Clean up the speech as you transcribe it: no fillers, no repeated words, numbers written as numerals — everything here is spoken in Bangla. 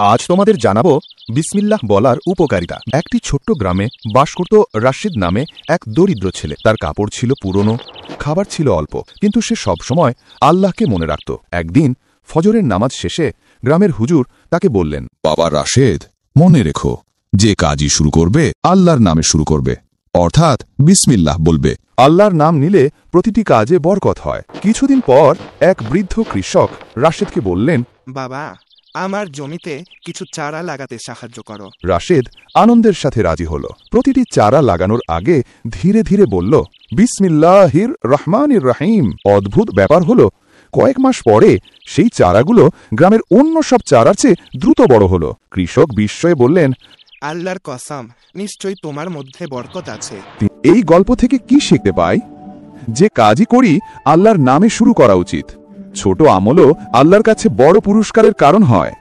আজ তোমাদের জানাবো বিসমিল্লাহ বলার উপকারিতা। একটি ছোট্ট গ্রামে বাস করত রাশিদ নামে এক দরিদ্র ছেলে। তার কাপড় ছিল পুরনো, খাবার ছিল অল্প, কিন্তু সে সবসময় আল্লাহকে মনে রাখত। একদিন ফজরের নামাজ শেষে গ্রামের হুজুর তাকে বললেন, বাবা রাশেদ, মনে রেখো, যে কাজই শুরু করবে আল্লাহর নামে শুরু করবে, অর্থাৎ বিসমিল্লাহ বলবে। আল্লাহর নাম নিলে প্রতিটি কাজে বরকত হয়। কিছুদিন পর এক বৃদ্ধ কৃষক রাশেদকে বললেন, বাবা, আমার জমিতে কিছু চারা লাগাতে সাহায্য করো। রাশেদ আনন্দের সাথে রাজি হল। প্রতিটি চারা লাগানোর আগে ধীরে ধীরে বলল, বিসমিল্লাহির রহমানির রহিম। অদ্ভুত ব্যাপার হলো, কয়েক মাস পরে সেই চারাগুলো গ্রামের অন্য সব চারার চেয়ে দ্রুত বড় হলো। কৃষক বিস্ময়ে বললেন, আল্লাহর কসম, নিশ্চয়ই তোমার মধ্যে বরকত আছে। এই গল্প থেকে কি শিখতে পাই? যে কাজই করি আল্লাহর নামে শুরু করা উচিত। ছোট আমলও আল্লাহর কাছে বড় পুরস্কারের কারণ হয়।